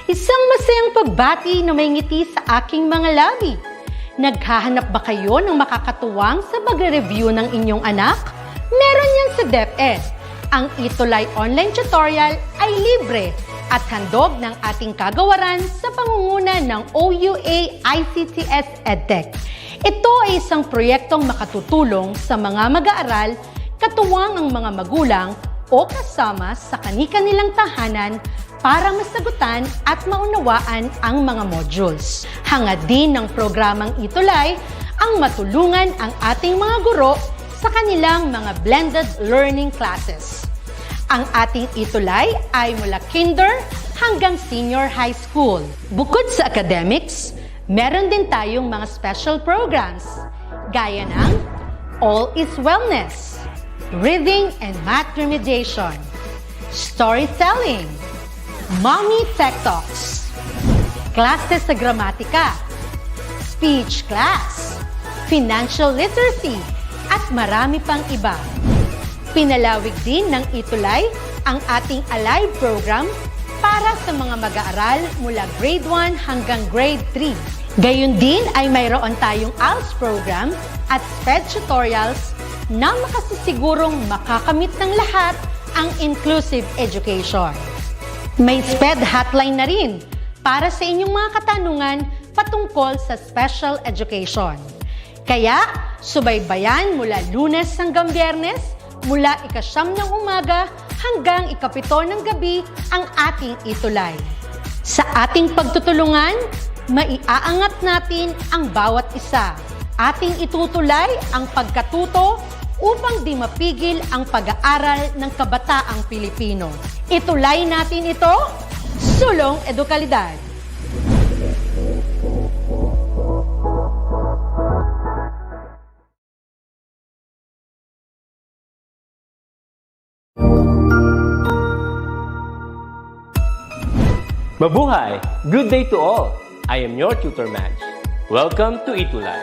Isang masayang pagbati na may ngiti sa aking mga labi. Naghahanap ba kayo ng makakatuwang sa pagre-review ng inyong anak? Meron yan sa DepEd. Ang ETUlay online tutorial ay libre at handog ng ating kagawaran sa pangunguna ng OUA ICTS EdTech. Ito ay isang proyektong makatutulong sa mga mag-aaral, katuwang ang mga magulang o kasama sa kani-kanilang tahanan para masagutan at maunawaan ang mga modules. Hangad din ng programang ETUlay ang matulungan ang ating mga guro sa kanilang mga blended learning classes. Ang ating ETUlay ay mula kinder hanggang senior high school. Bukod sa academics, meron din tayong mga special programs gaya ng All is Wellness, Reading and Math Remediation, Storytelling, Mommy Tech Talks, Classes sa Gramatika, Speech Class, Financial Literacy, at marami pang iba. Pinalawig din ng ETUlay ang ating Alive program para sa mga mag-aaral mula grade 1 hanggang grade 3. Gayun din ay mayroon tayong ALS program at SPED tutorials na makasisigurong makakamit ng lahat ang inclusive education. May SPED hotline na rin para sa inyong mga katanungan patungkol sa special education. Kaya, subaybayan mula Lunes hanggang Biyernes, mula 9:00 ng umaga hanggang 7:00 ng gabi ang ating ETUlay. Sa ating pagtutulungan, maiaangat natin ang bawat isa. Ating itutulay ang pagkatuto upang di mapigil ang pag-aaral ng kabataang Pilipino. Itulay natin ito, sulong edukalidad. Mabuhay! Good day to all! I am your tutor Madge. Welcome to ETUlay,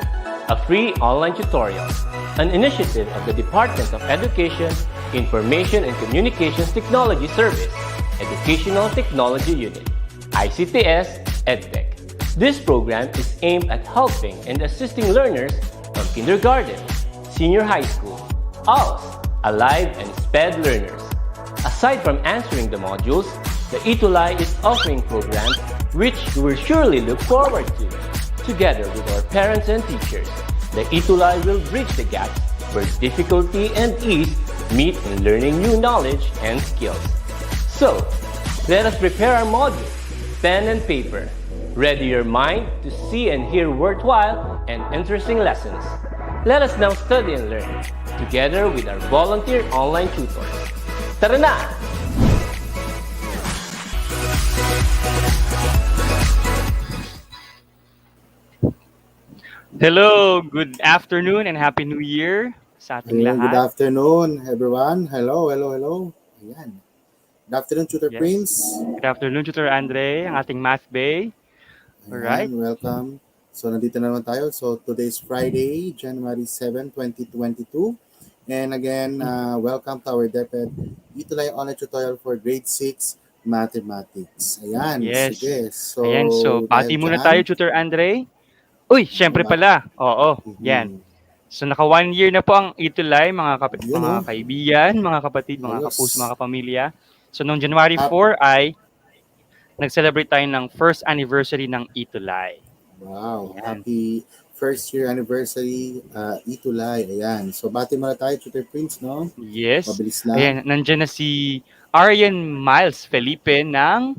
a free online tutorial, an initiative of the Department of Education, Information and Communications Technology Service, Educational Technology Unit, ICTS EdTech. This program is aimed at helping and assisting learners from kindergarten, senior high school, ALS, Alive, and SPED learners. Aside from answering the modules, the ETUlay is offering programs which you will surely look forward to. Together with our parents and teachers, the ETUlay will bridge the gaps where difficulty and ease meet in learning new knowledge and skills. So, let us prepare our modules, pen and paper. Ready your mind to see and hear worthwhile and interesting lessons. Let us now study and learn, together with our volunteer online tutors. Tara na! Hello, good afternoon and Happy New Year sa ating lahat. Good afternoon, everyone. Hello. Ayan. Good afternoon, Tutor Yes. Prince. Good afternoon, Tutor Andre, ang ating Math Bay. Alright. Ayan, welcome. So, nandito na naman tayo. So, today's Friday, January 7, 2022. And again, welcome to our DepEd ETUlay online tutorial for grade 6 mathematics. Ayan, Yes. sige. So, Ayan, so pati dahil muna dyan, tayo, Tutor Andre. Uy, syempre pala. Oo, yan. So naka 1 year na po ang ETUlay, mga Yun, mga kaibigan, mga kapatid, mga Ayos. kapuso, mga kapamilya. So noong January 4 ay nag-celebrate tayo ng first anniversary ng ETUlay. Wow, Ayan. happy first year anniversary, ETUlay. Ayan. So, bati muna tayo, Tutor Prince, no? Yes. Mabilis lang. Ayan, nandyan na si Arian Miles Felipe ng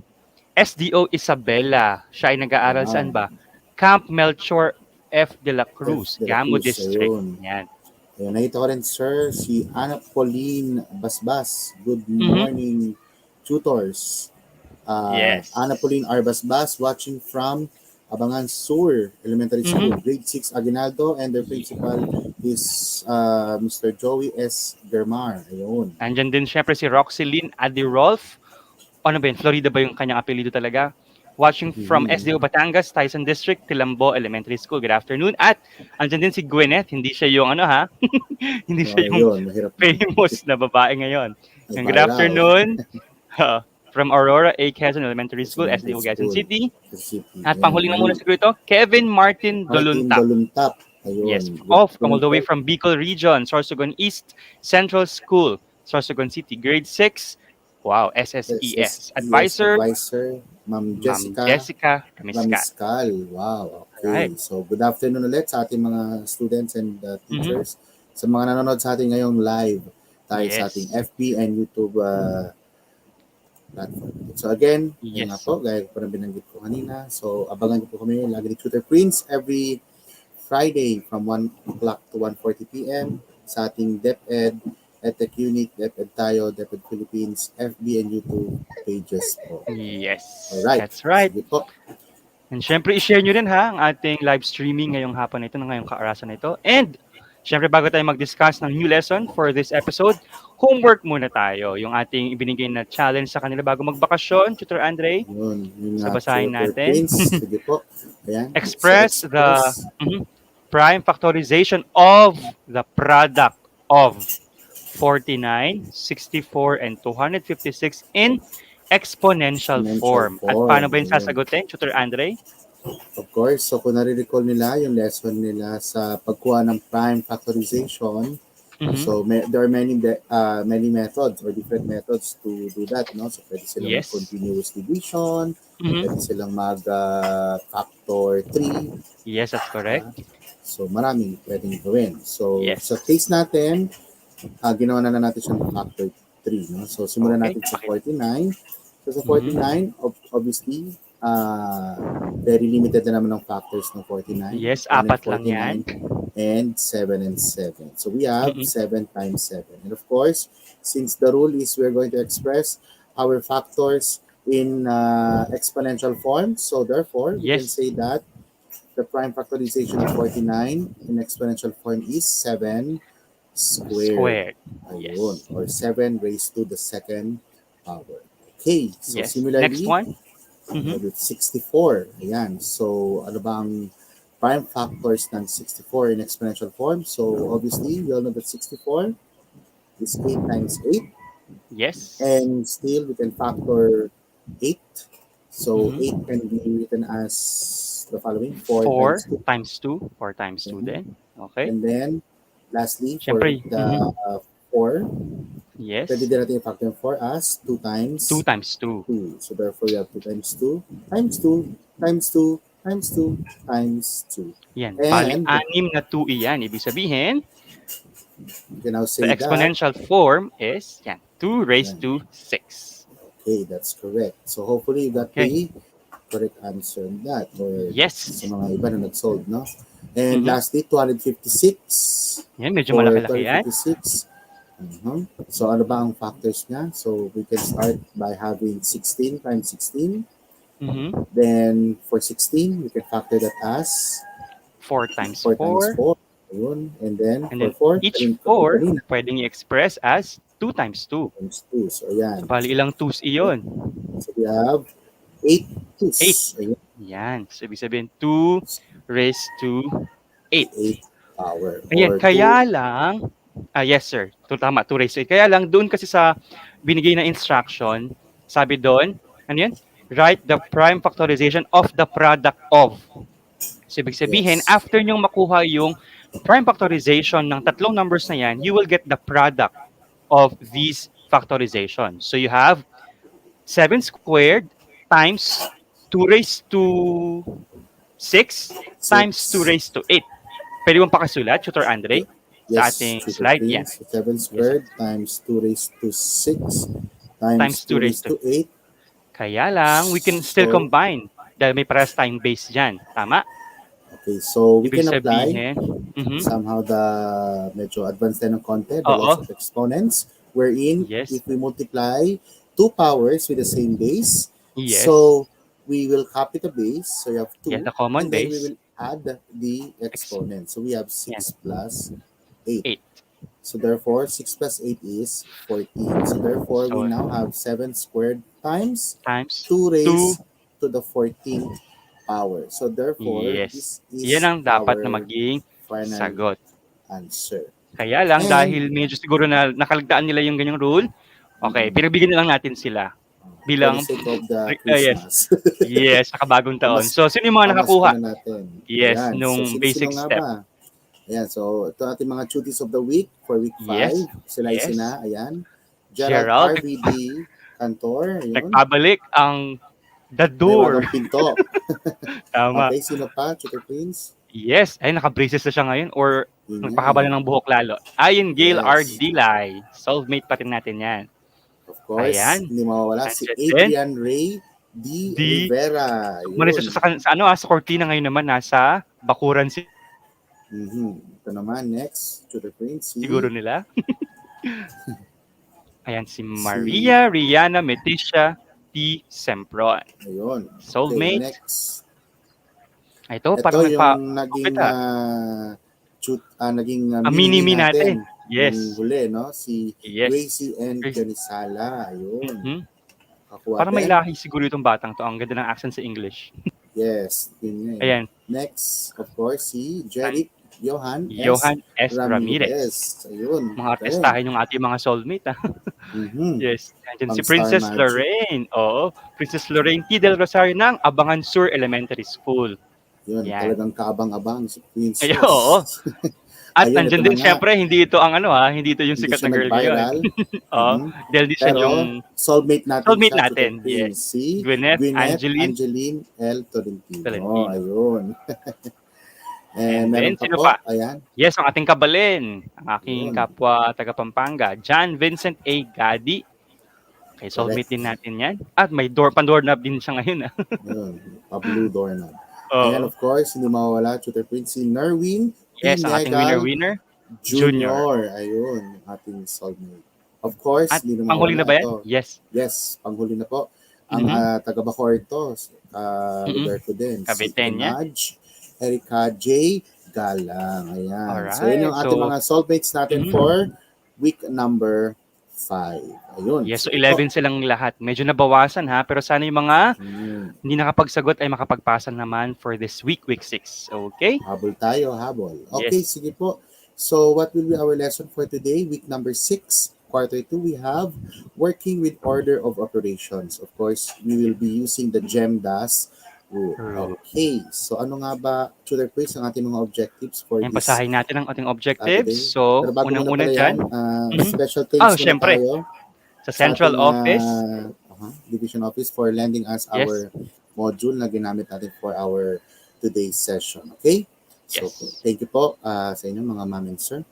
SDO Isabela. Siya ay nag-aaral Wow. saan ba? Camp Melchor F. de la Cruz, F. de la Gamo Cruz, District. ayun. Yan. Ayun, nakita ko rin, sir, si Ana Pauline Basbas. Good Mhm. morning, tutors. Yes. Ana Pauline R. Basbas, watching from Abangan Sur Elementary School, grade 6 Aguinaldo, and their principal is Mr. Joey S. Germar. Ayun. Andyan din syempre si Roxylene Adirolf. Ano ba yun? Florida ba yung kanyang apelido talaga? Watching from SDO Batangas, Tyson District, Tilambo Elementary School. Good afternoon. At andyan din si Gwyneth. Hindi siya yung ano ha? Hindi siya yung Ayun, mahirap. famous na babae ngayon. Ay, Good viral. afternoon. from Aurora A. Quezon Elementary School, Elementary SDO Quezon School. City. City. At Ayan, panghuli na muna mali. siguro ito, Kevin Martin Martin Doluntap. Doluntap. Yes, Ayun. come all the way from Bicol Region, Sorsogon East Central School, Sorsogon City, grade 6. Wow, SSES. SSES Advisor, Advisor, Ma'am Ma'am Jessica Jessica Ramiscal. Ramiscal. Wow, Alright. okay. So, good afternoon ulit sa ating mga students and Mhm. teachers. Sa mga nanonood sa ating ngayong live tayo sa ating Yes. FB and YouTube platform. So again, yun nga Yes. po, gaya ko na binanggit ko kanina. So, abangan niyo po kami lagi ni Tutor Prince every Friday from 1 o'clock to 1:40 p.m. sa ating DepEd EdTech Unit, DepEd tayo, DepEd Philippines, FB and YouTube pages po. Yes. Alright. That's right. Sige po. And syempre, i-share nyo rin ha ang ating live streaming ngayong hapon na ito, ngayong kaarasan na ito. And syempre, bago tayo mag-discuss ng new lesson for this episode, homework muna tayo. Yung ating ibinigay na challenge sa kanila bago magbakasyon, Tutor Andre. Yun So, nga, basahin Tutor natin. Prince. Sige po. Ayan. Express So, the prime factorization of the product of 49, 64, and 256 in exponential form. At paano ba yung sasagutin, Tutor Andre? Of course, so kung nare-recall nila yung lesson nila sa pagkuha ng prime factorization, so there are many methods or different methods to do that, no? So pwede silang Yes. continuous division, pwede silang mag-factor 3. Yes, that's correct. So maraming pwedeng gawin. So Yes. sa case natin, ginawa na natin siya ng factor 3, no? So simulan Okay, natin sa bakit? 49. So sa 49, obviously, very limited na naman ng factors ng 49. Yes, 1 and apat lang yan. 49, and 7 and 7. So we have 7 times 7. And of course, since the rule is we're going to express our factors in exponential form, so therefore, we can Yes. say that the prime factorization of 49 in exponential form is 7 squared. Ayun. Yes. Or 7 raised to the second power. Okay, so Yes. similarly, Next one. with 64. Ayan. So, ano bang prime factors ng 64 in exponential form? So, obviously, we all know that 64 is 8 times 8. Yes. And still, we can factor 8. So, 8 can be written as the following. 4 4 times 2. times 2. 4 times 2 din. Okay. And then, lastly, for Siyempre, the 4, yes. pwede din natin i-factor 4 as 2 times 2 times 2. 2. So therefore, we have 2 times 2 times 2 times 2 times 2 times 2. Yan. And Bali, 6 na 2 iyan. Ibig sabihin, you can now the say that, exponential form is yan, 2 raised to 6. okay, that's correct. So hopefully, you got Okay. the correct answer on that. Or Yes. sa mga iba na nag-solve, no? And lastly, 256. Yan, medyo For malaki-laki yan. 256. So ano ba ang factors niya? So we can start by having 16 times 16. Then for 16, we can factor that as 4 times 4 4. times 4. Ayun. And then And for 4, then each 4, pwedeng i-express as 2 times 2. times 2. So ayan. So, bali ilang 2s iyon? So we have 8 2s. 8. Ayun. Yan. So, ibig sabihin, 2 raised to 8. 8 power. Ayan, Or kaya lang, yes sir, tama, 2 raised to 8. Kaya lang, doon kasi sa binigay na instruction, sabi doon, ano yan? Write the prime factorization of the product of. So, ibig sabihin, Yes. after nyong makuha yung prime factorization ng tatlong numbers na yan, you will get the product of these factorization. So, you have 7 squared times 2 raised to 6 times 2 raised to 8. Pwede mong pakasulat, Tutor Andre, sa ating Tutor slide. Prince. Yan. So 7 squared times 2 raised to 6 times 2 raised to 8. Kaya lang, we can still So, combine dahil may parehas tayong base dyan. Tama? Okay, so we Ibig can apply sabihin, somehow the medyo advanced tayo ng konti, the Oo. laws of exponents, wherein Yes. if we multiply 2 powers with the same base, yes. so we will copy the base, so you have 2, Yeah, the common and then we base. will add the exponent. So we have 6 plus 8. 8. So therefore, 6 plus 8 is 14. So therefore, we So, now have 7 squared times times 2 raised to the 14th power. So therefore, Yes. this is Yan ang dapat na our maging final sagot. answer. Kaya lang, And- dahil medyo siguro na nakalagdaan nila yung ganyang rule, okay, pinagbigyan na lang natin sila. For the bilang sake of the yes. Christmas. Yes, nakabagong taon. So, sino yung mga Pamasko nakakuha? na natin. Yes, Ayan. So, nung sino-sino basic nga step. ba? Ayan. So, ito ating mga cuties of the week for week Yes. 5. Sila ay Yes. sina. Ayan. Gerald Gerald, RVD Cantor. Ayun. nagbabalik ang The May Door. wagang pinto. Tama. Okay. Sino pa? Tutor Prince? Yes. Ay, naka-braces na siya ngayon or Yun nagpakaba yan. na ng buhok lalo. Ayon Gail R. Yes. Dilay. Soulmate pa rin natin yan. Of course, Ayan. hindi mawawala si Nandiyan din. Adrian Ray D. Di, Rivera. umalis Yun. siya sa cortina ngayon naman. Nasa bakuran Ito naman, next, Tutor Prince, siguro nila. Ayan, si si, Maria Rihanna Meticia T. Sempron. ayun. Okay, Soulmate. next. Ito, Ito parang yung naging, mini-me mini-me natin. Yes. Yung huli, no? Si Yes. Gracie and Jonisala. Ayun. Mhm. Kakuha Parang may din. lahi siguro itong batang to. Ang ganda ng accent sa English. Yes. Yun yun. Ayan. Next, of course, si Jeric Johan S. Ramirez. Ayun. Mga artistahin yung ating mga soulmate. Mhm. Yes. Nandiyan si Pang Princess Star Magic. Lorraine. Oo. Princess Lorraine T. Del Rosario ng Abangan Sur Elementary School. Yun, Yan. talagang kaabang-abang si Princess. Ay, oo. At Ayun, nandiyan ito din, na nga. syempre, hindi ito ang hindi ito yung Hindi sikat siya na girl ngayon. nag-viral. Oo. Dahil di siya Pero yung soulmate natin soulmate siya, natin. Tutor Prince. Yes. Si Gwyneth Angeline Angeline L. Tolentino. Tolentino. Ayun. And meron then, sino po. pa? Ayan. Yes, ang ating kabalin. Ang aking Ayun. kapwa taga Pampanga. John Vincent A. Gadi. Okay, soulmate Correct. din natin yan. At may pan-doorknob din siya ngayon. Ayun. Pa-blue doorknob. Oo. And of course, hindi mawawala, Tutor Prince, si Nerwin Yes, ang ating Pinegal winner. Junior. Ayun, ating soulmate. Of course, At hindi panghuli na ba yan? ito. Yes. Yes, panghuli na po. Ang taga-Bacor ito, lugar ko din. Cavite niya. Nudge, Erica J. Galang. Ayan. Alright. So, yun yung ating So, mga soulmates natin for week number 5. Ayun. Yes, so 11 silang lahat. Medyo nabawasan pero sana yung mga hindi nakapagsagot ay makapagpasa naman for this week 6. Okay? Habol tayo, habol. Okay, Yes. sige po. So, what will be our lesson for today? Week number 6, quarter 2, we have working with order of operations. Of course, we will be using the GEMDAS rule. Okay, so ano nga ba, Tutor Chris, ang ating mga objectives for Ayan, this basahin natin ang ating today? objectives. So, Pero bago unang-una muna pala dyan, yan, special thanks muna syempre, tayo sa central ating, office. division office for lending us Yes. our module na ginamit natin for our today's session. Okay? So, Yes. thank you po sa inyo mga ma'am and sir.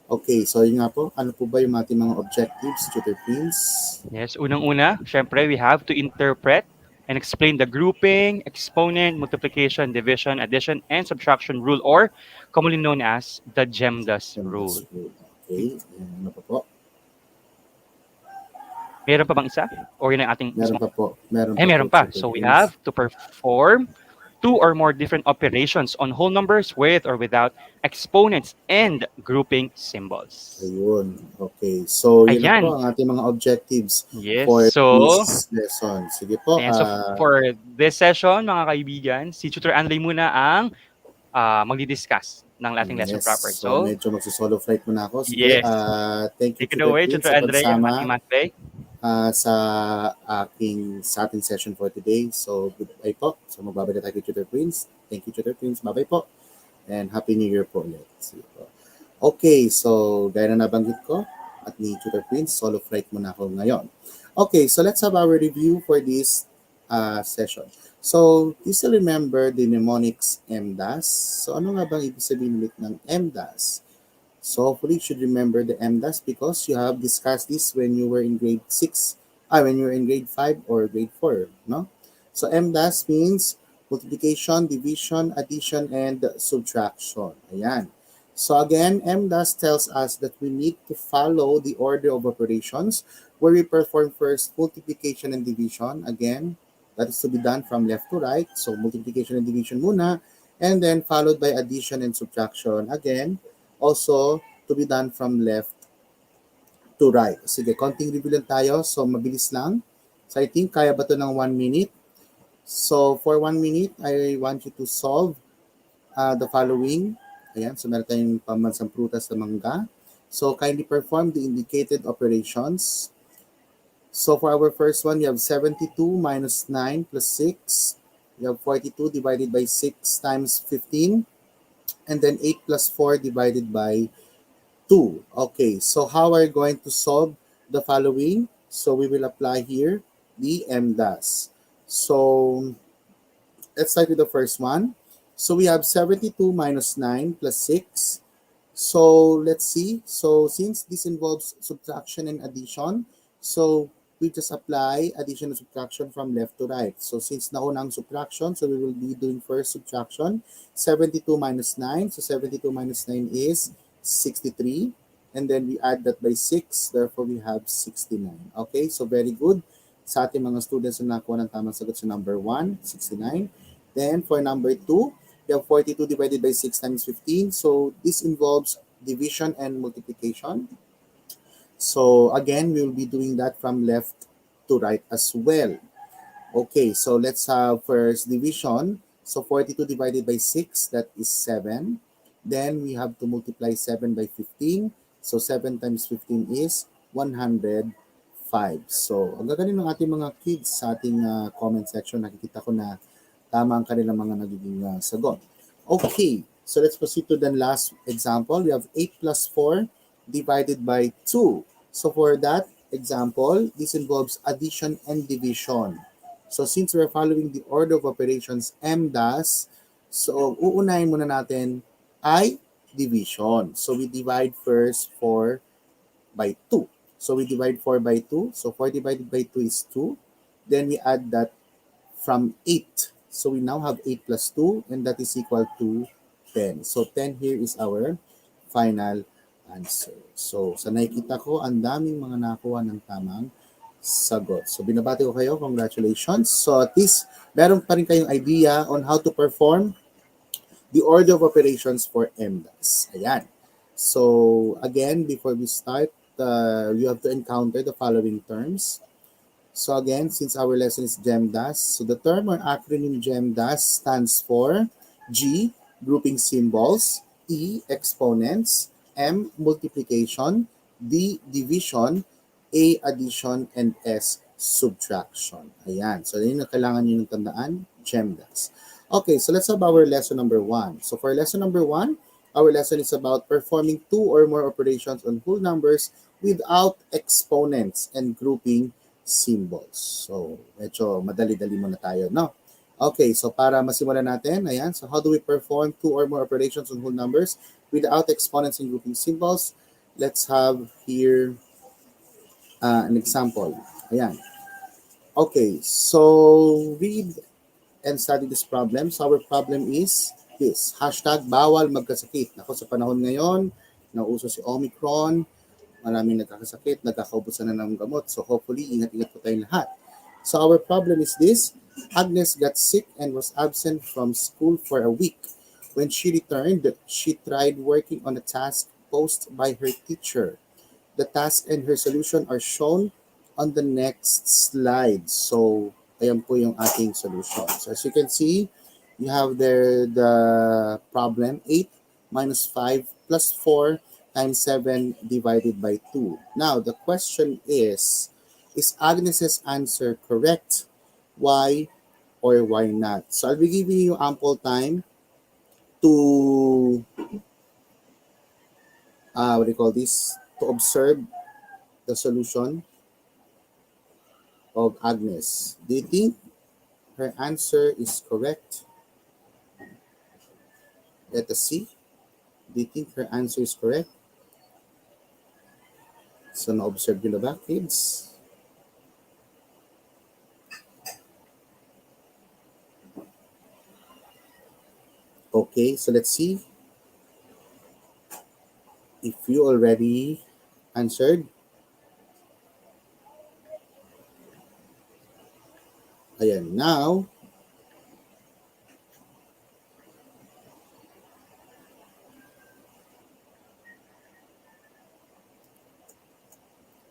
Okay, so yun nga po, ano po ba yung ating mga objectives, Tutor Prince? Yes, unang-una, syempre, we have to interpret and explain the grouping, exponent, multiplication, division, addition, and subtraction rule, or commonly known as the GEMDAS rule. Okay, ano pa po? Meron pa bang isa? Or yun ang ating Meron pa po. meron pa. So we have to perform 2 or more different operations on whole numbers with or without exponents and grouping symbols. Ayun. Okay. So, yun Ayan. na po ang ating mga objectives Yes. for So, this lesson. Sige po. ayan, so for this session, mga kaibigan, si Tutor Anlay muna ang magdi-discuss ng ating lesson proper. So, So, medyo magsusolo flight muna ako. Sige, yes. thank you, Take it away, Prince, Tutor sa Andre, ang pagsama ating math play. sa ating session for today. So, goodbye po. So, magbabalik tayo kay Tutor Prince. Thank you, Tutor Prince. Bye-bye po. And Happy New Year po ulit. Sige po. Okay, so, gaya na nabanggit ko, at ni Tutor Prince, solo flight muna ako ngayon. Okay, so let's have our review for this session. So, you still remember the mnemonics MDAS? So, ano nga bang ibig sabihin ulit ng MDAS? So, hopefully, you should remember the MDAS because you have discussed this when you were in grade 6, when you were in grade 5 or grade 4, no? So, MDAS means multiplication, division, addition, and subtraction. Ayan. So, again, MDAS tells us that we need to follow the order of operations where we perform first multiplication and division. Again, that is to be done from left to right. So, multiplication and division muna, and then followed by addition and subtraction. Again, also to be done from left to right. Sige, konting review lang tayo. So, mabilis lang. So, I think kaya ba ito ng 1 minute? So, for 1 minute, I want you to solve the following. Ayan, so meron tayong pambansang prutas na mangga. So, kindly perform the indicated operations. So for our first one, you have 72 minus 9 plus 6. You have 42 divided by 6 times 15. And then 8 plus 4 divided by 2. Okay, so how are you going to solve the following? So we will apply here the MDAS. So let's start with the first one. So we have 72 minus 9 plus 6. So let's see. So since this involves subtraction and addition, so we just apply addition and subtraction from left to right. So since nauna ang subtraction, so we will be doing first subtraction. 72 minus 9. So 72 minus 9 is 63. And then we add that by 6. Therefore, we have 69. Okay, so very good. Sa ating mga students na nakuha ng tamang sagot sa number 1, 69. Then for number 2, we have 42 divided by 6 times 15. So this involves division and multiplication. So again, we will be doing that from left to right as well. Okay, so let's have first division. So 42 divided by 6, that is 7. Then we have to multiply 7 by 15. So 7 times 15 is 105. So ang gagaling ng ating mga kids sa ating comment section, nakikita ko na tama ang kanilang mga nagiging sagot. Okay, so let's proceed to the last example. We have 8 plus 4 divided by 2. So for that example, this involves addition and division. So since we're following the order of operations MDAS, so uunahin muna natin ay division. So we divide first 4 by 2. So we divide 4 by 2. So 4 divided by 2 is 2. Then we add that from 8. So we now have 8 plus 2, and that is equal to 10. So 10 here is our final answer. So sa nakikita ko, ang daming mga nakuha ng tamang sagot. So binabati ko kayo, congratulations. So at least, meron pa rin kayong idea on how to perform the order of operations for MDAS. Ayan. So again, before we start, you have to encounter the following terms. So again, since our lesson is GEMDAS, so the term or acronym GEMDAS stands for G, grouping symbols, E, exponents, M, multiplication, D, division, A, addition, and S, subtraction. Ayan. So yun na kailangan nyo tandaan, GEMDAS. Okay, so let's have our lesson number 1. So for lesson number 1, our lesson is about performing 2 or more operations on whole numbers without exponents and grouping symbols. So, medyo madali-dali muna tayo, no? Okay, so para masimulan natin, ayan, so how do we perform 2 or more operations on whole numbers without exponents and grouping symbols? Let's have here an example. Ayan. Okay, so read and study this problem. So our problem is this, hashtag bawal magkasakit. Ako sa panahon ngayon, nauso si Omicron, maraming nagkakasakit, nagkakaubusan na ng gamot. So hopefully, ingat-ingat po tayong lahat. So our problem is this, Agnes got sick and was absent from school for a week. When she returned, she tried working on a task posed by her teacher. The task and her solution are shown on the next slide. So ayan po yung ating solution. So as you can see, you have there the problem, 8 minus 5 plus 4 times 7 divided by 2. Now, the question is Agnes's answer correct? Why or why not? So I'll be giving you ample time to, to observe the solution of Agnes. Do you think her answer is correct? Let us see. Do you think her answer is correct? So na-observe nyo na ba, kids? Okay, so let's see if you already answered. Ayan, now,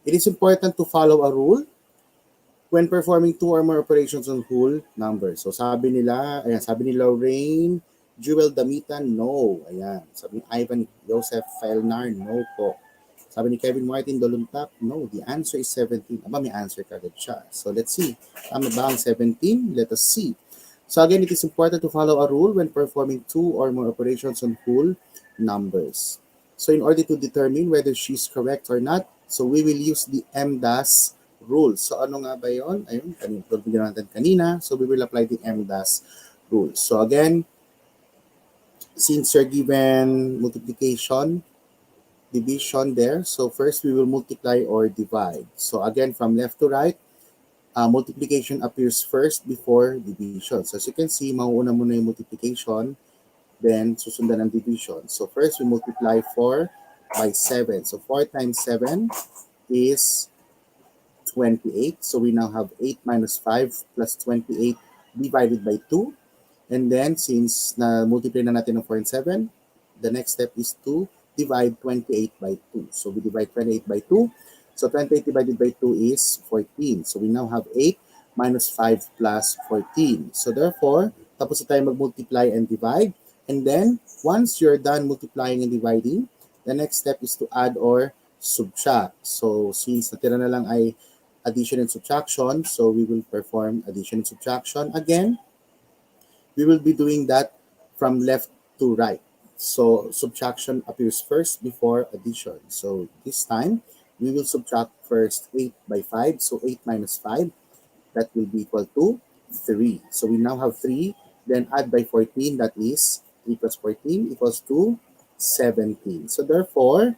it is important to follow a rule when performing 2 or more operations on whole numbers. So sabi nila, Rain, Jewel Damitan, no. Ayan, sabi ni Ivan Joseph Felnar, no po. Sabi ni Kevin Martin Doluntap, no, the answer is 17. Aba, may answer kagad siya. So let's see. Tama ba ang 17? Let us see. So again, it is important to follow a rule when performing two or more operations on whole numbers. So in order to determine whether she's correct or not, so we will use the MDAS rule. So ano nga ba yun? Ayun, kanina natin kanina. So we will apply the MDAS rule. So again, since you're given multiplication, division there, so first we will multiply or divide. So again, from left to right, multiplication appears first before division. So as you can see, mauuna muna yung multiplication, then susundan ang division. So first we multiply 4 by 7. So 4 times 7 is 28. So we now have 8 minus 5 plus 28 divided by 2. And then since na-multiply na natin ng 4 and 7, the next step is to divide 28 by 2. So we divide 28 by 2. So 28 divided by 2 is 14. So we now have 8 minus 5 plus 14. So therefore, tapos na tayo mag-multiply and divide. And then, once you're done multiplying and dividing, the next step is to add or subtract. So since natira na lang ay addition and subtraction, so we will perform addition and subtraction. Again, we will be doing that from left to right. So subtraction appears first before addition. So this time, we will subtract first 8 by 5. So 8 minus 5, that will be equal to 3. So we now have 3. Then add by 14, that is 3 plus 14 equals to 17. So therefore,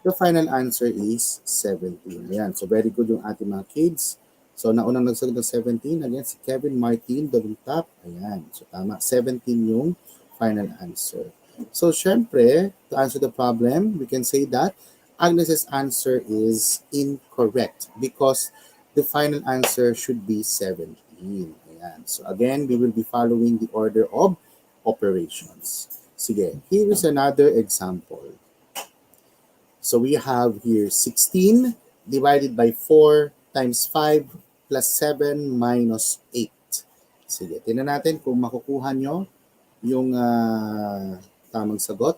the final answer is 17. Ayan. So very good yung ating mga kids. So naunang nagsagot ng 17, again, si Kevin Martin, Doluntap. Ayan. So tama, 17 yung final answer. So syempre, to answer the problem, we can say that Agnes's answer is incorrect because the final answer should be 17. Ayan. So again, we will be following the order of operations. Sige, here is another example. So we have here 16 divided by 4 times 5 plus 7 minus 8. Sige, tingnan natin kung makukuha nyo yung tamang sagot.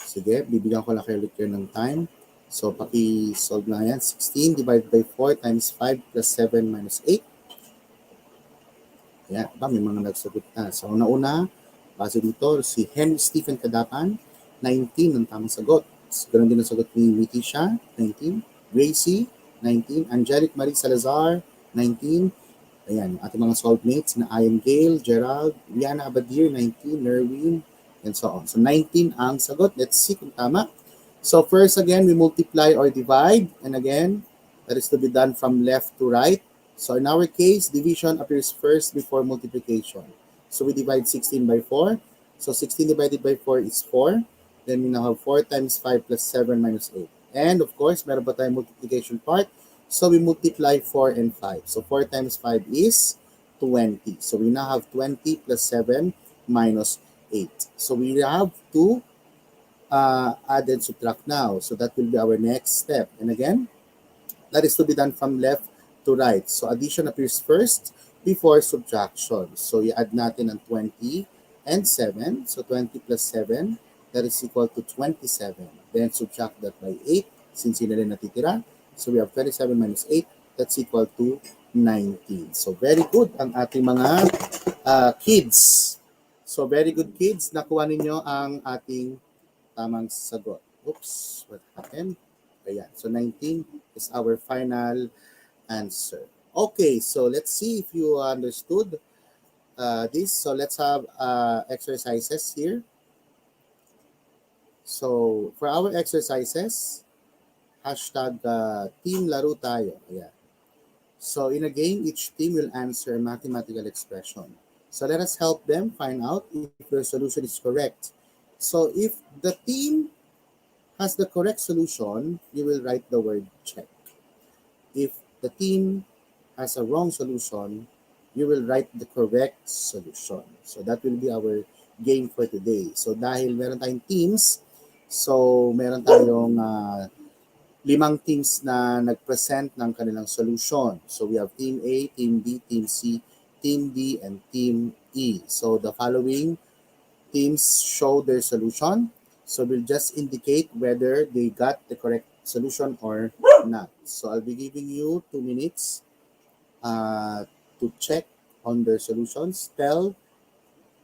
Sige, bibigyan ko lang kayo ulit ng time. So, paki-solve na yan. 16 divided by 4 times 5 plus 7 minus 8. Ayan, ba, may mga nagsagot na. So, nauna, base dito, si Henry Stephen Kadapan, 19 ang tamang sagot. Ganun din ang sagot ni Witisha, 19. Gracie, 19. Angelic Marie Salazar, 19. Ayan, ating mga solved mates na Ian Gale, Gerald, Rihanna Abadir, 19. Nerwin, and so on. So 19 ang sagot. Let's see kung tama. So first again, we multiply or divide. And again, that is to be done from left to right. So in our case, division appears first before multiplication. So we divide 16 by 4. So 16 divided by 4 is 4. Then we now have 4 times 5 plus 7 minus 8. And of course, meron pa tayong multiplication part. So we multiply 4 and 5. So 4 times 5 is 20. So we now have 20 plus 7 minus 8. So we have to add and subtract now. So that will be our next step. And again, that is to be done from left to right. So addition appears first before subtraction. So you add natin ang 20 and 7. So 20 plus 7, that is equal to 27. Then subtract that by 8 since yun na rin natitira. So we have 27 minus 8, that's equal to 19. So very good ang ating mga kids. So very good kids, nakuha ninyo ang ating tamang sagot. Oops, what happened? Ayan, so 19 is our final answer. Okay, so let's see if you understood this. So let's have exercises here. So for our exercises, hashtag team laro tayo. Ayan. So in a game, each team will answer a mathematical expression. So let us help them find out if their solution is correct. So if the team has the correct solution, you will write the word check. If the team has a wrong solution, you will write the correct solution. So that will be our game for today. So dahil meron tayong teams, so meron tayong 5 teams na nag-present ng kanilang solution. So we have Team A, Team B, Team C, Team D, and Team E. So the following teams show their solution. So we'll just indicate whether they got the correct solution or not. So I'll be giving you 2 minutes to check on their solutions. Tell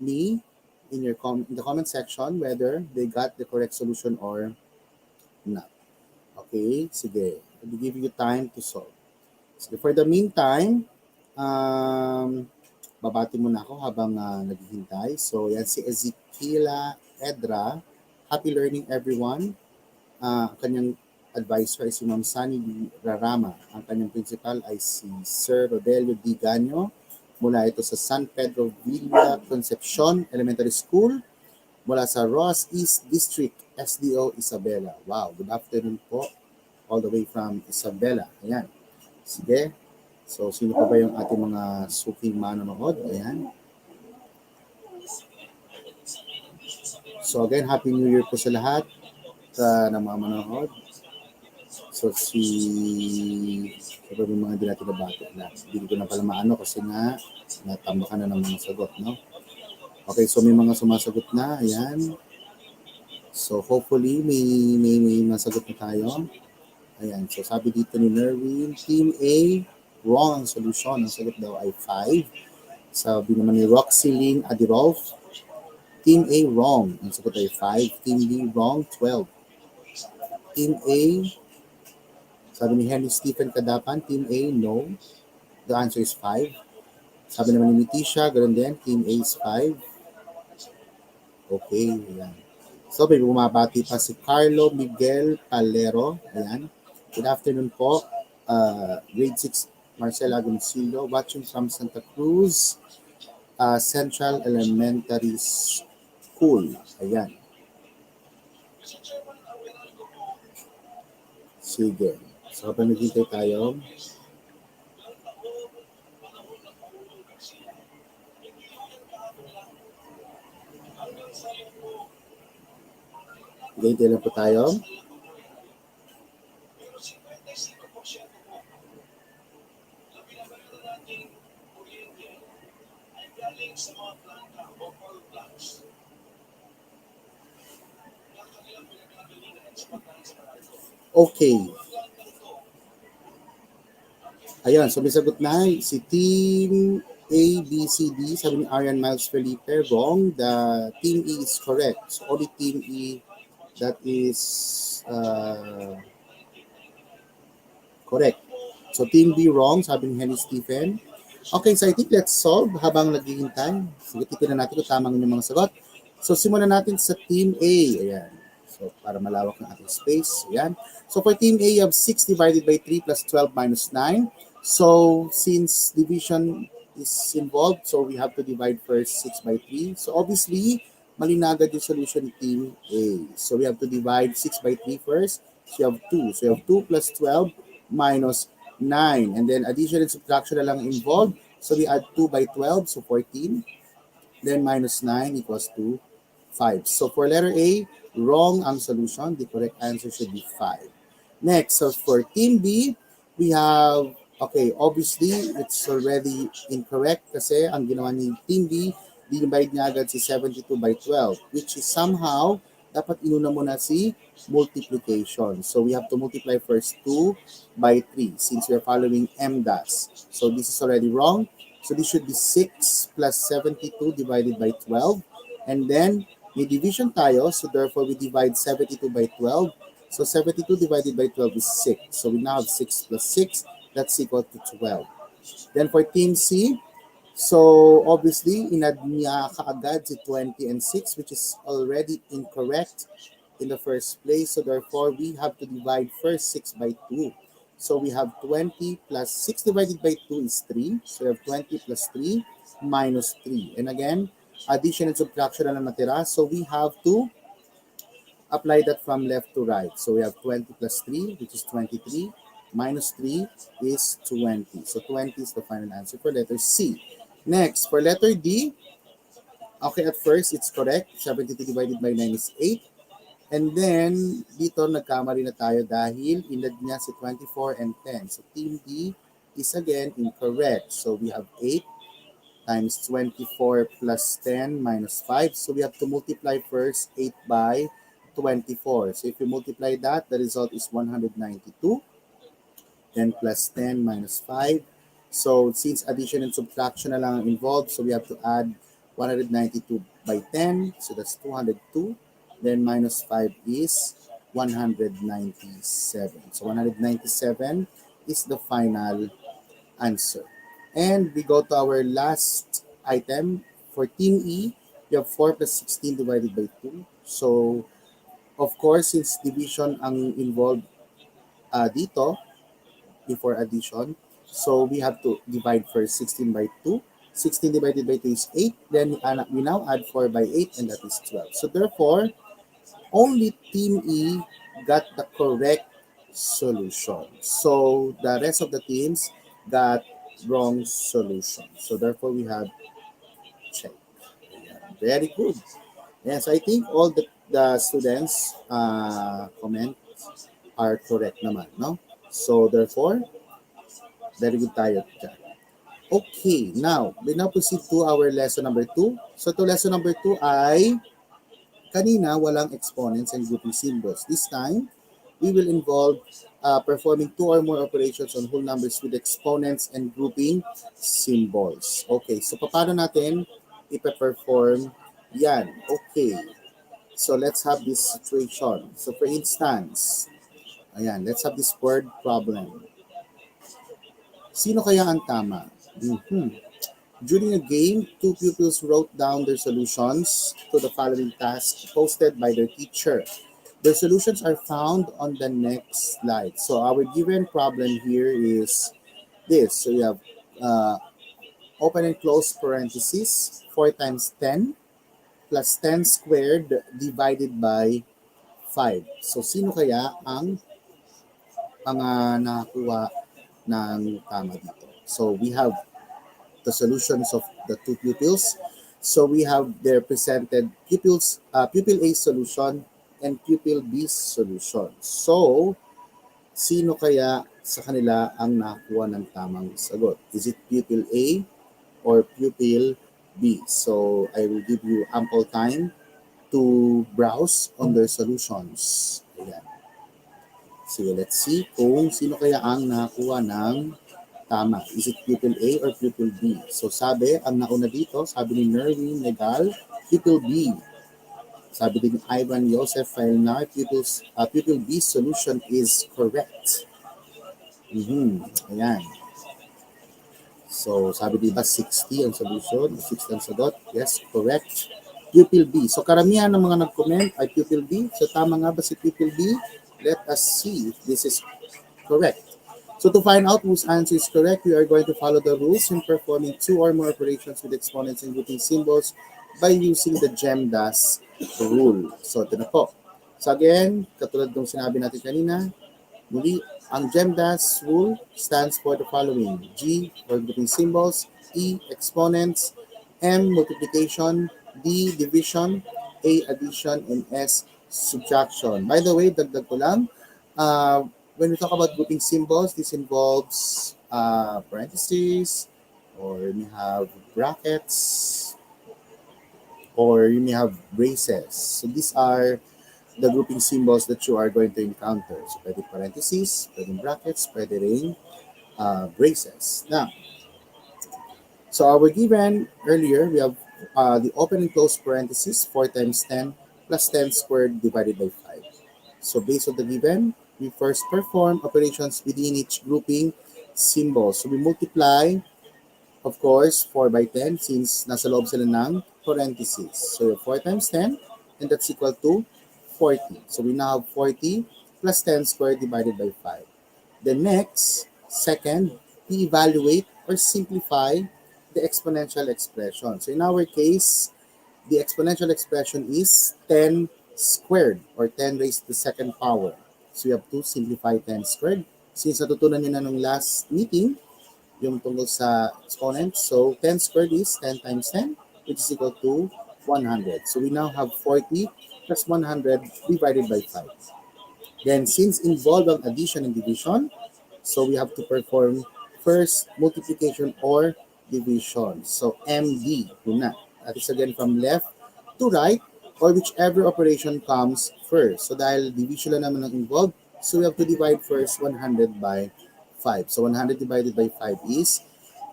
me in the comment section whether they got the correct solution or not. Okay, sige. I'll be giving you time to solve. Sige, for the meantime, babati muna ako habang naghihintay. So, yan si Ezekiela Edra. Happy learning everyone. Ang kanyang advisor ay si Ma'am Sunny Rarama. Ang kanyang principal ay si Sir Rodelio D. Ganyo. Mula ito sa San Pedro Villa Concepcion Elementary School. Mula sa Ross East District, SDO Isabela. Wow, good afternoon po. All the way from Isabela. Ayan. Sige. So, sino pa ba yung ating mga suking manonood? Ayan. So, again, Happy New Year po sa lahat na mga manonood. So, sabi yung mga hindi natin nabati na. Hindi ko na pala maano kasi nga natambakan na ng mga sagot, no? Okay, so may mga sumasagot na. Ayan. So, hopefully, may masagot na tayo. Ayan. So, sabi dito ni Nerwin, Team A, wrong ang solution. Ang sagot daw ay 5. Sabi naman ni Roxylene Adirolf, Team A, wrong. Ang sagot ay 5. Team B, wrong, 12. Team A, sabi ni Henry Stephen Kadapan, Team A, no. The answer is 5. Sabi naman ni Mitisha, ganoon din. Team A is 5. Okay, ayan. So, may bumabati pa si Carlo Miguel Palero. Ayan. Good afternoon po. Grade 6, Marcela Agoncillo, watching from Santa Cruz Central Elementary School. Ayan. Sige. So, habang naghintay tayo, hintay lang po tayo. Okay. Ayan, so may sagot na si Team A, B, C, D. Sabi ni Arian Miles Felipe, wrong. The Team E is correct. So only Team E that is correct. So Team B wrong, sabi ni Henry Stephen. Okay, so I think let's solve habang naghihintay. Sige, titignan natin kung tamang yung mga sagot. So simulan natin sa Team A. Ayan. So para malawak ng ating space. Ayan. So for Team A, you have 6 divided by 3 plus 12 minus 9. So since division is involved, so we have to divide first 6 by 3. So obviously, malinagad yung solution ni Team A. So we have to divide 6 by 3 first. So you have 2. So you have 2 plus 12 minus 9. And then addition and subtraction na lang involved. So we add 2 by 12, so 14. Then minus 9 equals to 5. So for letter A, wrong ang solution. The correct answer should be 5. Next, so for Team B, we have, okay, obviously, it's already incorrect kasi ang ginawa ni Team B, dinivide niya agad si 72 by 12, which is somehow, dapat inuna mo na si multiplication. So we have to multiply first 2 by 3 since we are following MDAS. So this is already wrong. So this should be 6 plus 72 divided by 12. And then, may division tayo. So therefore, we divide 72 by 12. So 72 divided by 12 is 6. So we now have 6 plus 6. That's equal to 12. Then for Team C, so obviously, inad niya kaagad si 20 and 6, which is already incorrect in the first place. So therefore, we have to divide first 6 by 2. So we have 20 plus 6 divided by 2 is 3. So we have 20 plus 3 minus 3. And again, addition and subtraction na lang natira. So we have to apply that from left to right. So we have 20 plus 3, which is 23. Minus 3 is 20. So 20 is the final answer for letter C. Next, for letter D, okay, at first, it's correct. 72 divided by 9 is 8. And then, dito nagkamali na tayo dahil inad niya si 24 and 10. So Team D is again incorrect. So we have 8 times 24 plus 10 minus 5. So we have to multiply first 8 by 24. So if you multiply that, the result is 192. Then plus 10 minus 5. So since addition and subtraction na lang ang involved, so we have to add 192 by 10. So that's 202. Then minus 5 is 197. So 197 is the final answer. And we go to our last item. For Team E, you have 4 plus 16 divided by 2. So, of course, since division ang involved dito, before addition, so we have to divide first 16 by 2. 16 divided by 2 is 8. Then we now add 4 by 8, and that is 12. So, therefore, only Team E got the correct solution. So the rest of the teams got wrong solution. So therefore, we have check. Very good. Yes, I think all the students comments are correct naman, no? So therefore, very good tayo dyan. Okay, now, we now proceed to our lesson number 2. So to lesson number 2 ay kanina, walang exponents and grouping symbols. This time, we will involve performing 2 or more operations on whole numbers with exponents and grouping symbols. Okay, so paano natin ipe-perform yan? Okay, so let's have this situation. So for instance, ayan, let's have this word problem. Sino kaya ang tama? During a game, 2 pupils wrote down their solutions to the following task posted by their teacher. The solutions are found on the next slide. So our given problem here is this. So we have open and close parentheses, 4 times 10 plus 10 squared divided by 5. So sino kaya ang nakakuha ng tama dito? So we have the solutions of the 2 pupils. So we have their presented pupil A solution and pupil B solution. So, sino kaya sa kanila ang nakakuha ng tamang sagot? Is it pupil A or pupil B? So, I will give you ample time to browse on their solutions. Ayan. So, let's see kung sino kaya ang nakakuha ng tama. Is it pupil A or pupil B? So sabi, ang nauna dito, sabi ni Nerwin Legal, pupil B. Sabi din Ivan Joseph Failnar, pupil B solution is correct. Ayan. So sabi diba 60 ang solution, 60 ang sagot. Yes, correct. Pupil B. So karamihan ng mga nag-comment ay pupil B. So tama nga ba si pupil B? Let us see if this is correct. So to find out whose answer is correct, we are going to follow the rules in performing 2 or more operations with exponents and grouping symbols by using the GEMDAS rule. So ito na po. So again, katulad ng sinabi natin kanina, muli, ang GEMDAS rule stands for the following. G for grouping symbols, E exponents, M multiplication, D division, A addition, and S subtraction. By the way, dagdag ko lang, when we talk about grouping symbols, this involves parentheses, or you may have brackets, or you may have braces. So these are the grouping symbols that you are going to encounter. So pwede parentheses, pwede brackets, pwede ring braces. Now, so our given earlier, we have the open and close parentheses, 4 times 10 plus 10 squared divided by 5. So based on the given, we first perform operations within each grouping symbol. So we multiply, of course, 4 by 10 since nasa loob sila ng parentheses. So 4 times 10, and that's equal to 40. So we now have 40 plus 10 squared divided by 5. The next, second, we evaluate or simplify the exponential expression. So in our case, the exponential expression is 10 squared or 10 raised to the second power. So you have to simplify 10 squared. Since natutunan nyo na nung last meeting, yung tungkol sa exponent, so 10 squared is 10 times 10, which is equal to 100. So we now have 40 plus 100 divided by 5. Then since involved ang addition and division, so we have to perform first multiplication or division. So MD, yun na. That is again from left to right. or whichever operation comes first. So dahil division lang naman ang involved, so we have to divide first 100 by 5. So 100 divided by 5 is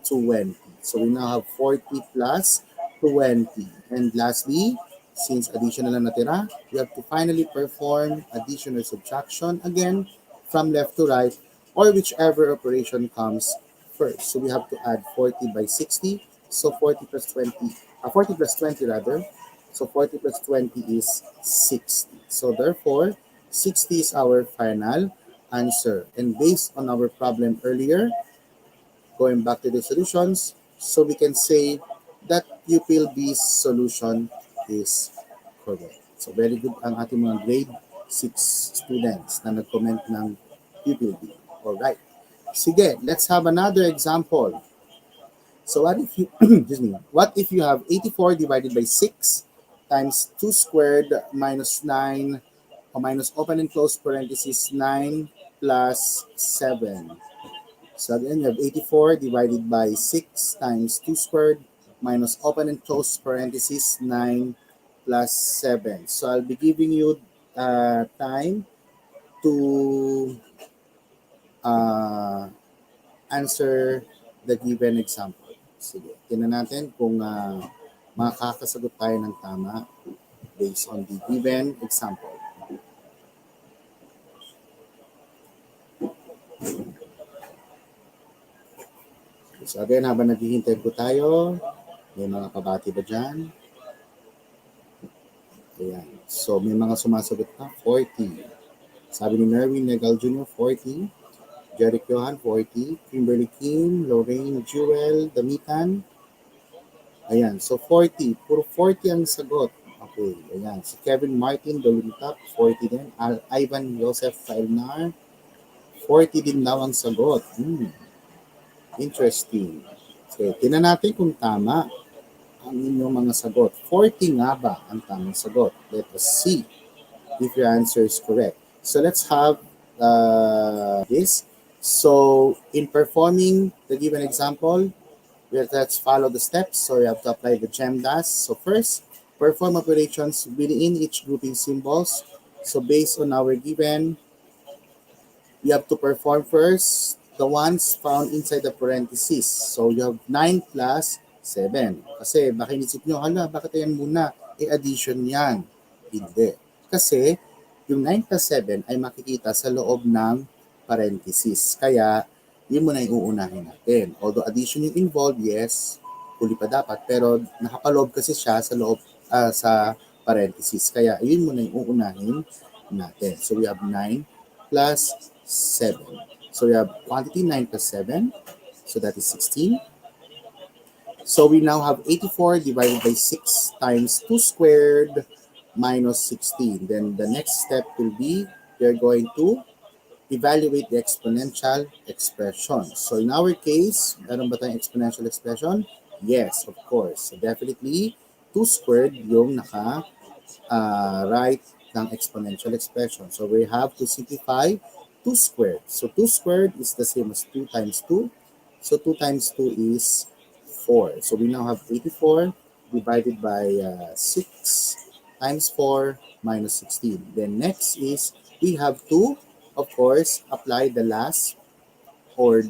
20. So we now have 40 plus 20. And lastly, since addition na lang natira, we have to finally perform addition or subtraction again from left to right or whichever operation comes first. So we have to add 40 by 60. So 40 plus 20, 40 plus 20 rather. So 40 plus 20 is 60. So therefore, 60 is our final answer. And based on our problem earlier, going back to the solutions, so we can say that pupil B's solution is correct. So very good ang ating mga grade 6 students na nag-comment ng pupil B. Alright. Sige, let's have another example. So what if you, excuse me, what if you have 84 divided by 6 times 2 squared minus 9 or minus open and close parenthesis 9 plus 7. So again, you have 84 divided by 6 times 2 squared minus open and close parenthesis 9 plus 7. So I'll be giving you time to answer the given example. Sige, tingnan natin kung makakasagot tayo ng tama based on the given example. So again, habang naghihintay po tayo, may mga kabati ba dyan? Ayan. So may mga sumasagot na, 40. Sabi ni Nerwin Negal Jr., 40. Jeric Johan, 40. Kimberly Kim, Lorraine Jewel, Damitan. Ayan, so 40. Puro 40 ang sagot. Okay, ayan. Si Kevin Martin, Dolintap, 40 din. Ivan Joseph Failnar, 40 din daw ang sagot. Interesting. So, tinan natin kung tama ang inyong mga sagot. 40 nga ba ang tamang sagot? Let us see if your answer is correct. So, let's have this. So, in performing the given example, let's follow the steps. So, you have to apply the GEMDAS. So, first, perform operations within each grouping symbols. So, based on our given, we have to perform first the ones found inside the parentheses. So, you have 9 plus 7. Kasi, baka inisip nyo, hala, bakit yan muna? Addition yan. Hindi. Kasi, yung 9 plus 7 ay makikita sa loob ng parentheses. Kaya, yun muna yung uunahin natin. Although addition yung involved, yes, huli pa dapat. Pero nakapaloob kasi siya sa loob, sa parentheses. Kaya, yun muna yung uunahin natin. So, we have 9 plus 7. So, we have quantity 9 plus 7. So, that is 16. So, we now have 84 divided by 6 times 2 squared minus 16. Then, the next step will be, we're going to evaluate the exponential expression. So, in our case, meron ba tayong exponential expression? Yes, of course. So, definitely, 2 squared yung right ng exponential expression. So, we have to simplify 2 squared. So, 2 squared is the same as 2 times 2. So, 2 times 2 is 4. So, we now have 84 divided by 6 times 4 minus 16. Then, next is we have to, of course, apply the last or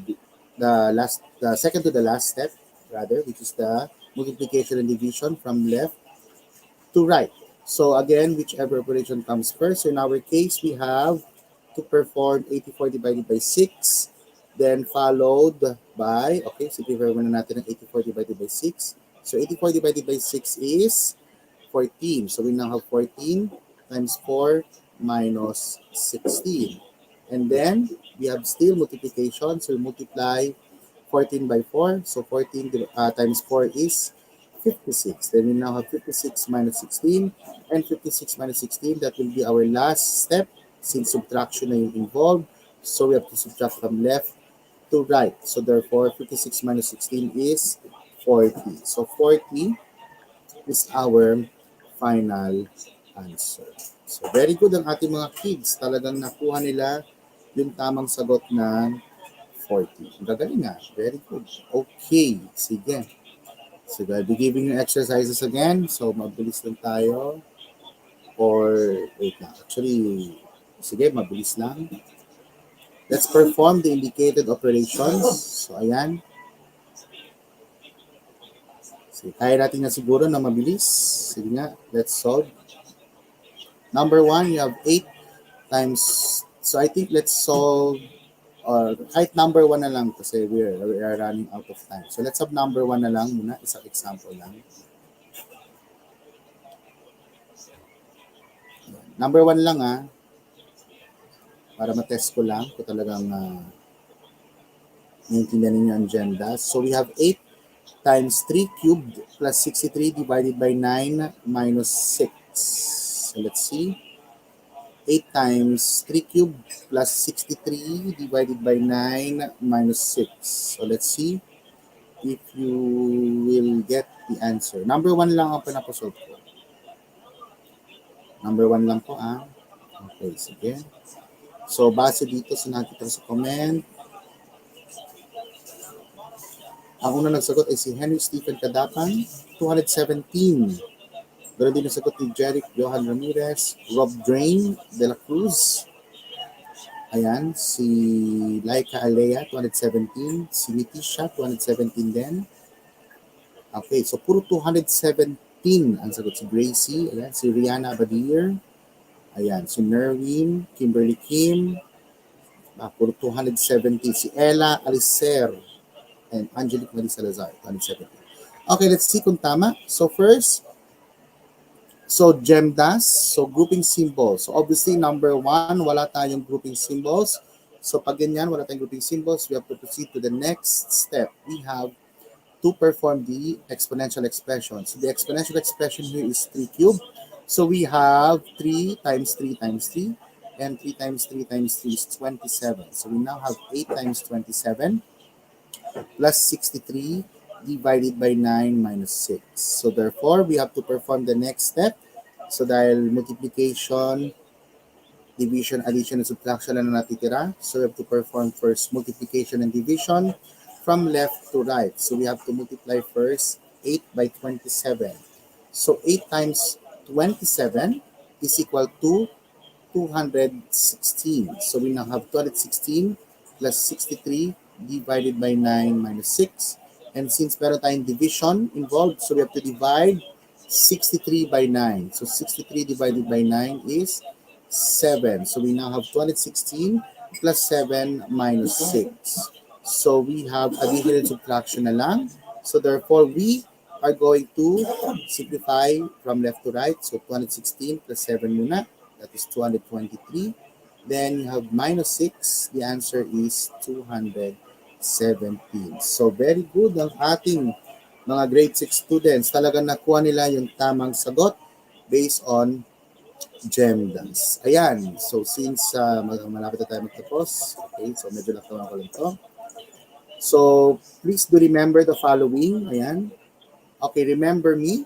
the second to the last step, rather, which is the multiplication and division from left to right. So, again, whichever operation comes first. So, in our case, we have to perform 84 divided by 6, then followed by, okay, simplify muna natin ang 84 divided by 6. So, 84 divided by 6 is 14. So, we now have 14 times 4 minus 16. And then, we have still multiplication. So, we multiply 14 by 4. So, 14 times 4 is 56. Then, we now have 56 minus 16. And 56 minus 16, that will be our last step since subtraction na yung involved. So, we have to subtract from left to right. So, therefore, 56 minus 16 is 40. So, 40 is our final answer. So, very good ang ating mga kids. Talagang nakuha nila yung tamang sagot ng 40. Gagaling nga. Very good. Okay. Sige. So, I'll be giving you exercises again. So, mabilis lang tayo. or wait lang. Actually, sige, mabilis lang. Let's perform the indicated operations. So, ayan. Sige, kaya natin na siguro na mabilis. Sige nga, let's solve. Number 1, you have 8 times. So, I think let's solve or kahit number 1 na lang kasi we are running out of time. So, let's have number 1 na lang muna. Isang example lang. Number 1 lang para matest ko lang kung talagang naiintindihan ninyo ang agenda. So, we have 8 times 3 cubed plus 63 divided by 9 minus 6. So, let's see. 8 times 3 cubed plus 63 divided by 9 minus 6. So, let's see if you will get the answer. Number 1 lang ang pinapasolve ko. Number 1 lang po Okay, sige. So, base dito sa nakita sa comment, ang unang nagsagot ay si Henry Stephen Kadapan, 217. Meron din nasagot ni Jeric Johan Ramirez, Rob Drain de la Cruz. Ayan, si Laika Alea, 217. Si Nitisha, 217 din. Okay, so puro 217 ang sagot. Si Gracie, ayan, si Rihanna Abadir. Ayan, si Nerwin, Kimberly Kim. Puro 217. Si Ella Alicer and Angelique Marie Salazar, 217. Okay, let's see kung tama. So first, GEMDAS, so grouping symbols. So obviously, number 1, wala tayong grouping symbols. So pag ganyan, wala tayong grouping symbols, we have to proceed to the next step. We have to perform the exponential expression. So the exponential expression here is 3 cubed. So we have 3 times 3 times 3, and 3 times 3 times 3 is 27. So we now have 8 times 27 plus 63 divided by 9 minus 6. So therefore, we have to perform the next step. So dahil multiplication, division, addition, and subtraction na natitira, so we have to perform first multiplication and division from left to right. So we have to multiply first 8 by 27. So 8 times 27 is equal to 216. So we now have 216 plus 63 divided by 9 minus 6. And since meron tayong division involved, so we have to divide 63 by 9. So 63 divided by 9 is 7. So we now have 216 plus 7 minus 6. So we have addition and subtraction na lang. So therefore, we are going to simplify from left to right. So 216 plus 7 muna. That is 223. Then you have minus 6. The answer is 217. So very good ang ating mga grade 6 students. Talagang nakuha nila yung tamang sagot based on GEMDAS. Ayan. So since malapit na tayo magtapos, okay, so medyo nakuha ko lang to. So please do remember the following. Ayan. Okay, remember me.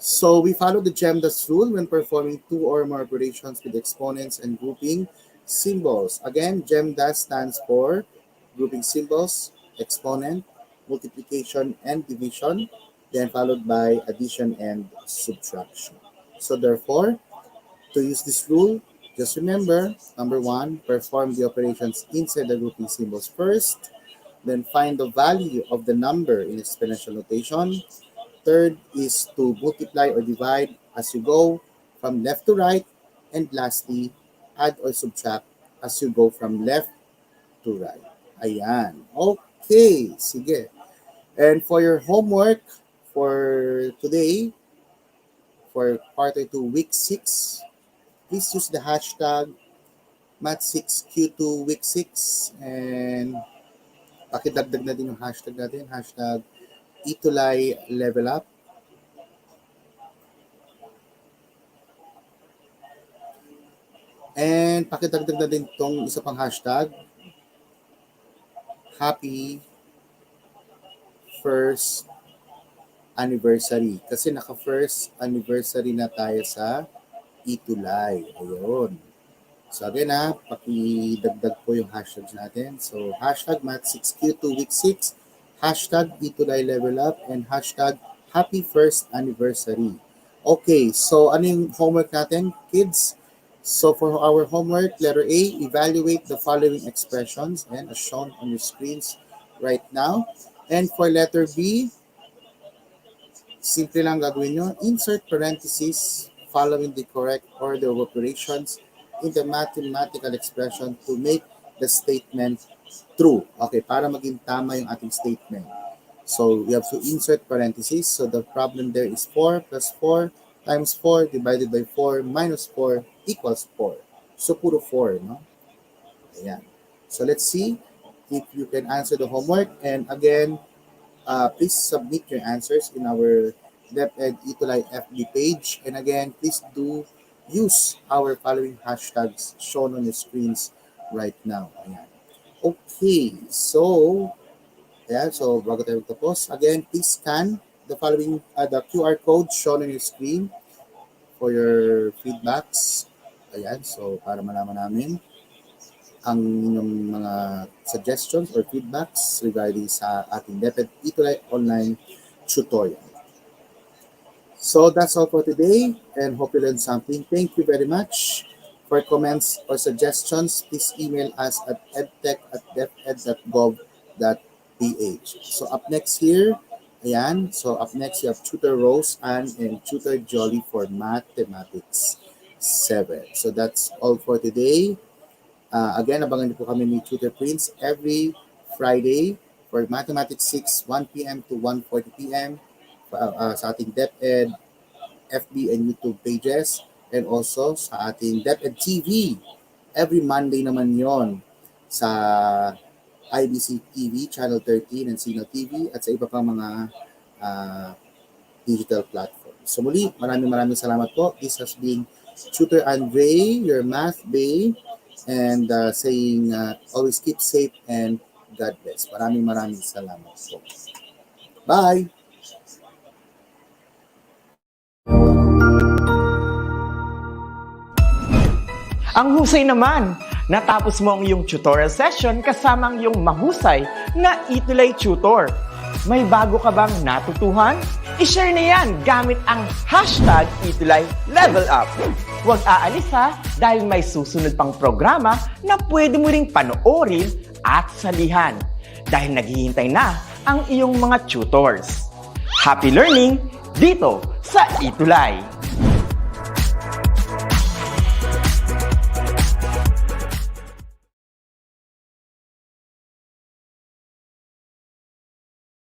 So we follow the GEMDAS rule when performing 2 or more operations with exponents and grouping symbols. Again, GEMDAS stands for grouping symbols, exponent, multiplication, and division, then followed by addition and subtraction. So therefore, to use this rule, just remember, number 1, perform the operations inside the grouping symbols first, then find the value of the number in exponential notation. Third is to multiply or divide as you go from left to right. And lastly, add or subtract as you go from left to right. Ayan. Okay. Sige. And for your homework for today, for quarter 2, week 6, please use the hashtag Math6Q2 week 6 and pakidagdag na din yung hashtag natin, hashtag ETUlay level up. And pakidagdag na din itong isa pang hashtag, happy first anniversary. Kasi naka-first anniversary na tayo sa ETUlay. Ayun. So again pakidagdag po yung hashtags natin. So hashtag Math6Q2 week 6, hashtag ETUlay level up, and hashtag happy first anniversary. Okay, so ano yung homework natin, kids? So for our homework, letter A, evaluate the following expressions and as shown on your screens right now. And for letter B, simple lang gagawin nyo, insert parentheses following the correct order of operations in the mathematical expression to make the statement true. Okay, para maging tama yung ating statement. So we have to insert parentheses. So the problem there is 4 plus 4 times 4 divided by 4 minus 4 equals 4. So puro 4, no? Ayan. So let's see if you can answer the homework. And again, please submit your answers in our DepEd ETUlay FB page. And again, please do use our following hashtags shown on your screens right now. Ayan. Okay, so bago tayo tapos, again, please scan the following, the QR code shown on your screen for your feedbacks. Ayan, so para malaman namin ang inyong mga suggestions or feedbacks regarding sa ating DepEd ETUlay online tutorial. So that's all for today and hope you learned something. Thank you very much. For comments or suggestions, please email us at edtech@deped.gov.ph. So up next here, so up next you have Tutor Rose Ann and Tutor Jolly for Mathematics 7. So that's all for today. Again, abangan niyo po kami ni Tutor Prince every Friday for Mathematics 6, 1 p.m. to 1:40 p.m. Sa ating DepEd FB and YouTube pages. And also sa ating DepEd TV. Every Monday naman yon sa IBC TV, Channel 13 and Sino TV at sa iba pang mga digital platforms. So muli, maraming salamat po. This has been Tutor Andre, your math bae, and saying always keep safe and God bless. Maraming salamat po. Bye! Ang husay naman! Natapos mo ang iyong tutorial session kasama ang iyong mahusay na ETUlay tutor. May bago ka bang natutuhan? I-share na yan gamit ang hashtag ETUlay Level Up. Huwag aalis ha dahil may susunod pang programa na pwede mo ring panoorin at salihan dahil naghihintay na ang iyong mga tutors. Happy learning dito sa ETUlay!